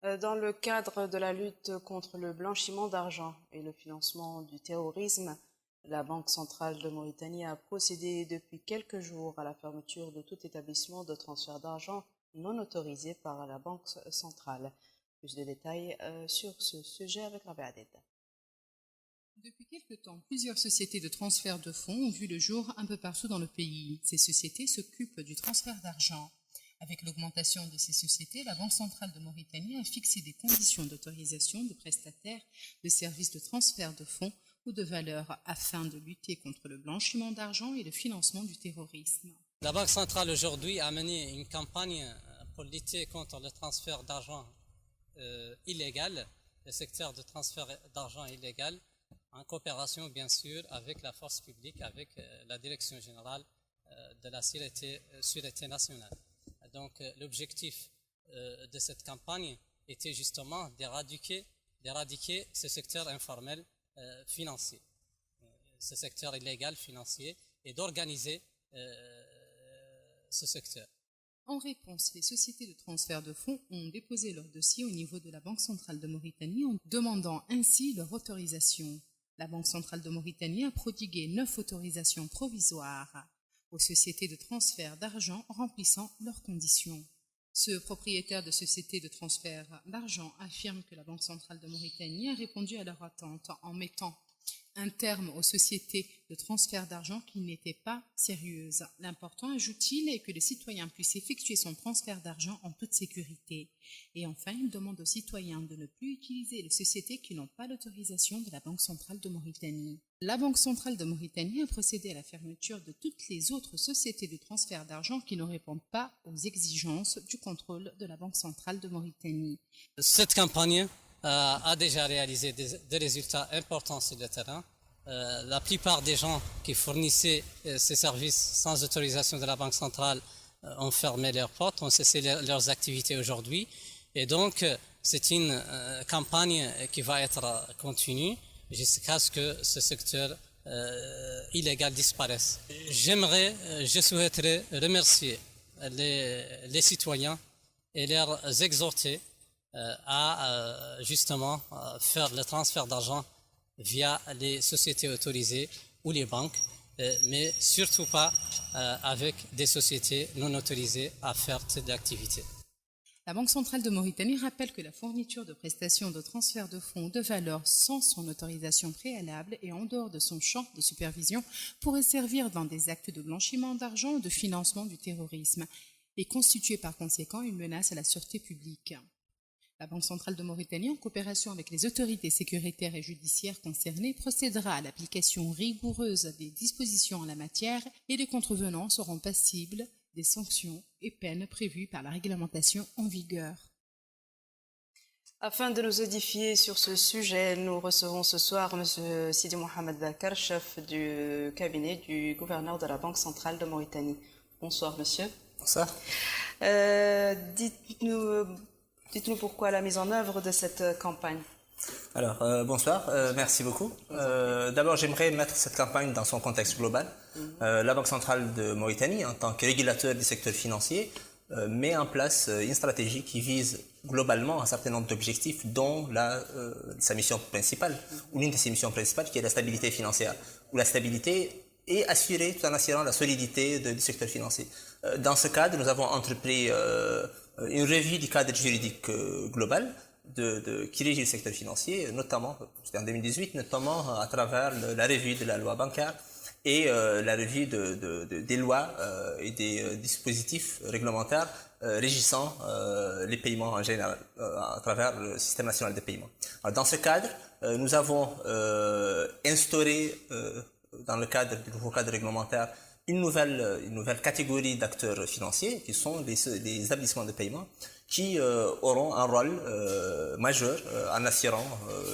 Dans le cadre de la lutte contre le blanchiment d'argent et le financement du terrorisme, la Banque centrale de Mauritanie a procédé depuis quelques jours à la fermeture de tout établissement de transfert d'argent non autorisé par la Banque centrale. Plus de détails sur ce sujet avec Rabia Aded. Depuis quelque temps, plusieurs sociétés de transfert de fonds ont vu le jour un peu partout dans le pays. Ces sociétés s'occupent du transfert d'argent. Avec l'augmentation de ces sociétés, la Banque centrale de Mauritanie a fixé des conditions d'autorisation de prestataires de services de transfert de fonds ou de valeurs afin de lutter contre le blanchiment d'argent et le financement du terrorisme. La Banque centrale aujourd'hui a mené une campagne pour lutter contre le transfert d'argent illégal, le secteur de transfert d'argent illégal, en coopération bien sûr avec la force publique, avec la direction générale de la sûreté nationale. Donc l'objectif de cette campagne était justement d'éradiquer ce secteur informel financier, ce secteur illégal financier, et d'organiser ce secteur. En réponse, les sociétés de transfert de fonds ont déposé leur dossier au niveau de la Banque centrale de Mauritanie en demandant ainsi leur autorisation. La Banque centrale de Mauritanie a prodigué 9 autorisations provisoires aux sociétés de transfert d'argent remplissant leurs conditions. Ce propriétaire de société de transfert d'argent affirme que la Banque centrale de Mauritanie a répondu à leur attente en mettant un terme aux sociétés de transfert d'argent qui n'étaient pas sérieuses. L'important, ajoute-t-il, est que le citoyen puisse effectuer son transfert d'argent en toute sécurité. Et enfin, il demande aux citoyens de ne plus utiliser les sociétés qui n'ont pas l'autorisation de la Banque centrale de Mauritanie. La Banque centrale de Mauritanie a procédé à la fermeture de toutes les autres sociétés de transfert d'argent qui ne répondent pas aux exigences du contrôle de la Banque centrale de Mauritanie. Cette campagne a déjà réalisé des résultats importants sur le terrain. La plupart des gens qui fournissaient ces services sans autorisation de la Banque centrale ont fermé leurs portes, ont cessé leurs activités aujourd'hui. Et donc, c'est une campagne qui va être continue jusqu'à ce que ce secteur illégal disparaisse. Je souhaiterais remercier les citoyens et leur exhorter à justement faire le transfert d'argent via les sociétés autorisées ou les banques, mais surtout pas avec des sociétés non autorisées à faire cette activité. La Banque centrale de Mauritanie rappelle que la fourniture de prestations de transfert de fonds ou de valeurs sans son autorisation préalable et en dehors de son champ de supervision pourrait servir dans des actes de blanchiment d'argent ou de financement du terrorisme et constituer par conséquent une menace à la sûreté publique. La Banque centrale de Mauritanie, en coopération avec les autorités sécuritaires et judiciaires concernées, procédera à l'application rigoureuse des dispositions en la matière et les contrevenants seront passibles des sanctions et peines prévues par la réglementation en vigueur. Afin de nous édifier sur ce sujet, nous recevons ce soir M. Sidi Mohamed Bakar, chef du cabinet du gouverneur de la Banque centrale de Mauritanie. Bonsoir, monsieur. Bonsoir. Dites-nous pourquoi la mise en œuvre de cette campagne. Alors, bonsoir, merci beaucoup. D'abord, j'aimerais mettre cette campagne dans son contexte global. La Banque centrale de Mauritanie, en tant que régulateur du secteur financier, met en place une stratégie qui vise globalement un certain nombre d'objectifs, dont sa mission principale, ou l'une de ses missions principales, qui est la stabilité financière, où la stabilité est assurée tout en assurant la solidité du secteur financier. Dans ce cadre, nous avons entrepris une revue du cadre juridique global qui régit le secteur financier, notamment, c'était en 2018, notamment à travers la revue de la loi bancaire et la revue des lois et des dispositifs réglementaires régissant les paiements en général à travers le système national de paiement. Alors, dans ce cadre, nous avons instauré, dans le cadre du nouveau cadre réglementaire, une nouvelle catégorie d'acteurs financiers qui sont les établissements de paiement qui auront un rôle majeur en assurant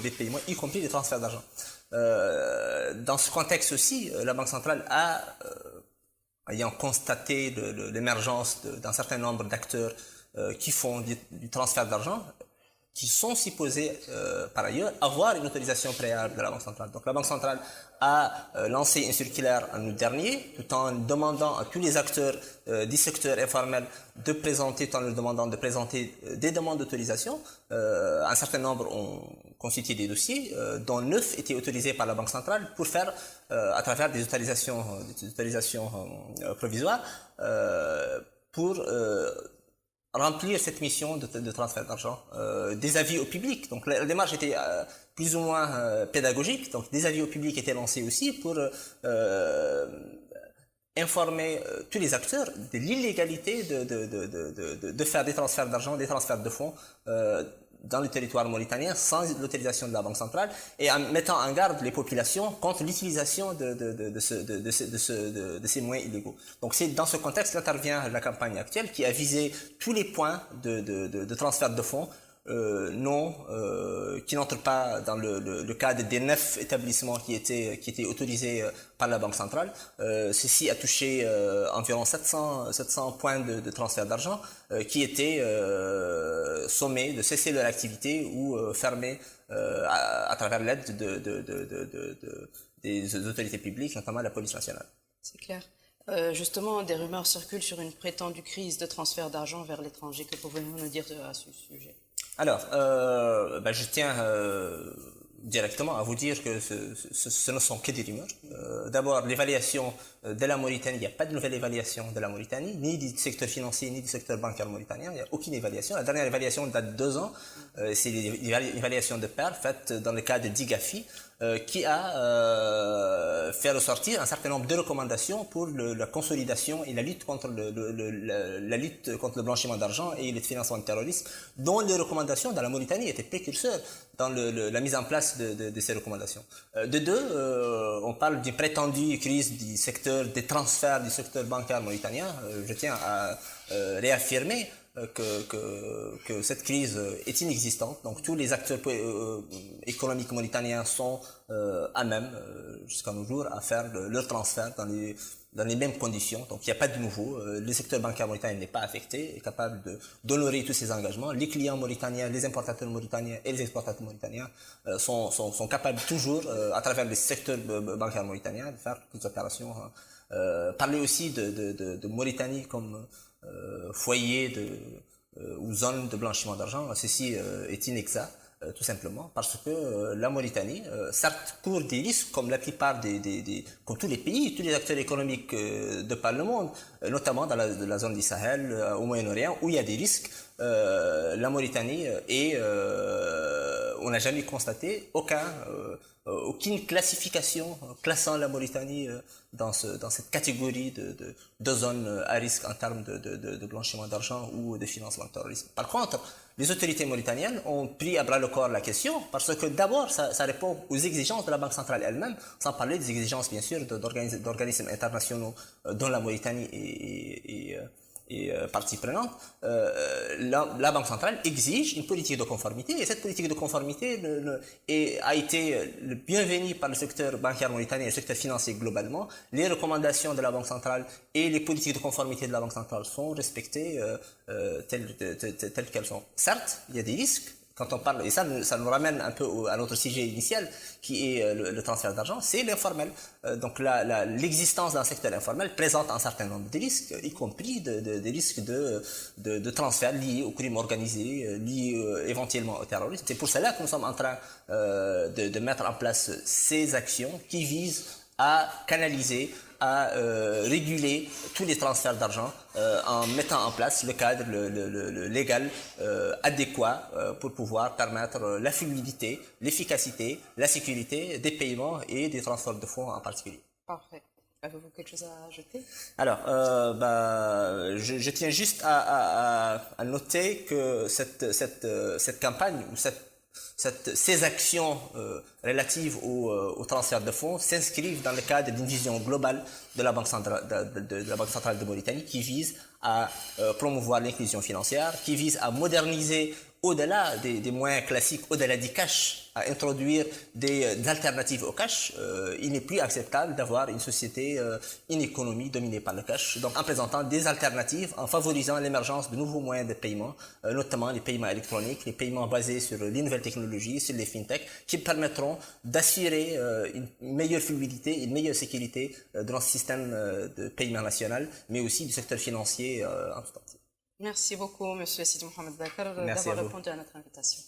les paiements, y compris les transferts d'argent. Dans ce contexte aussi, la Banque centrale ayant constaté l'émergence d'un certain nombre d'acteurs qui font du transfert d'argent, qui sont supposés, par ailleurs, avoir une autorisation préalable de la Banque centrale. Donc la Banque centrale a lancé une circulaire en août dernier, tout en demandant à tous les acteurs du secteur informel de présenter, tout en leur demandant de présenter des demandes d'autorisation. Un certain nombre ont constitué des dossiers, dont 9 étaient autorisés par la Banque centrale pour faire, à travers des autorisations provisoires, pour remplir cette mission de transfert d'argent, des avis au public. Donc la démarche était plus ou moins pédagogique, donc des avis au public étaient lancés aussi pour informer tous les acteurs de l'illégalité de faire des transferts d'argent, des transferts de fonds dans le territoire mauritanien sans l'autorisation de la Banque centrale et en mettant en garde les populations contre l'utilisation de ces moyens illégaux. Donc c'est dans ce contexte qu'intervient la campagne actuelle qui a visé tous les points de transfert de fonds qui n'entrent pas dans le cadre des 9 établissements qui étaient autorisés par la Banque centrale. Ceci a touché environ 700 points de transfert d'argent qui étaient sommés de cesser leur activité ou fermés à travers l'aide des autorités publiques, notamment la police nationale. C'est clair. Justement, des rumeurs circulent sur une prétendue crise de transfert d'argent vers l'étranger. Que pouvez-vous nous dire à ce sujet? Alors, je tiens directement à vous dire que ce ne sont que des rumeurs. D'abord, l'évaluation de la Mauritanie, il n'y a pas de nouvelle évaluation de la Mauritanie, ni du secteur financier, ni du secteur bancaire mauritanien, il n'y a aucune évaluation. La dernière évaluation date de 2 ans, c'est l'évaluation de pair faite dans le cadre d'IGAFI, qui a fait ressortir un certain nombre de recommandations pour la consolidation et la lutte contre le blanchiment d'argent et le financement du terrorisme, dont les recommandations dans la Mauritanie étaient précurseurs dans la mise en place de ces recommandations. De deux, on parle d'une prétendue crise du secteur des transferts du secteur bancaire mauritanien. Je tiens à réaffirmer que cette crise est inexistante. Donc tous les acteurs économiques mauritaniens sont à même, jusqu'à nos jours, à faire leur transfert dans les mêmes conditions. Donc il n'y a pas de nouveau. Le secteur bancaire mauritanien n'est pas affecté, est capable d'honorer tous ses engagements. Les clients mauritaniens, les importateurs mauritaniens et les exportateurs mauritaniens sont capables toujours, à travers le secteur bancaire mauritanien, de faire toutes les opérations. Parler aussi de Mauritanie comme foyer ou zone de blanchiment d'argent, ceci est inexact, tout simplement, parce que la Mauritanie, certes, court des risques comme la plupart comme tous les pays, tous les acteurs économiques de par le monde, notamment dans la zone du Sahel, au Moyen-Orient, où il y a des risques. La Mauritanie on n'a jamais constaté aucune classification classant la Mauritanie dans cette catégorie de zones à risque en termes de blanchiment d'argent ou de financement du terrorisme. Par contre, les autorités mauritaniennes ont pris à bras le corps la question parce que d'abord, ça répond aux exigences de la Banque centrale elle-même, sans parler des exigences bien sûr d'organismes internationaux dont la Mauritanie et partie prenante. La Banque centrale exige une politique de conformité et cette politique de conformité a été bienvenue par le secteur bancaire mauritanien et le secteur financier globalement. Les recommandations de la Banque centrale et les politiques de conformité de la Banque centrale sont respectées telles qu'elles sont. Certes, il y a des risques. Quand on parle, et ça nous ramène un peu à notre sujet initial, qui est le transfert d'argent, c'est l'informel. Donc l'existence d'un secteur informel présente un certain nombre de risques, y compris des risques de transfert liés au crime organisé, liés éventuellement au terrorisme. C'est pour cela que nous sommes en train de mettre en place ces actions qui visent à canaliser, à réguler tous les transferts d'argent en mettant en place le cadre légal adéquat pour pouvoir permettre la fluidité, l'efficacité, la sécurité des paiements et des transferts de fonds en particulier. Parfait. Avez-vous quelque chose à ajouter? Alors, je tiens juste à noter que cette campagne ou ces actions relatives au transfert de fonds s'inscrivent dans le cadre d'une vision globale de la Banque centrale de Mauritanie qui vise à promouvoir l'inclusion financière, qui vise à moderniser au-delà des moyens classiques, au-delà du cash, à introduire des alternatives au cash, il n'est plus acceptable d'avoir une société, une économie dominée par le cash. Donc en présentant des alternatives, en favorisant l'émergence de nouveaux moyens de paiement, notamment les paiements électroniques, les paiements basés sur les nouvelles technologies, sur les fintechs, qui permettront d'assurer une meilleure fluidité, une meilleure sécurité de notre système de paiement national, mais aussi du secteur financier en tout entier. Merci beaucoup, Monsieur Sidi Mohamed Bakar, Merci à d'avoir vous. répondu à notre invitation.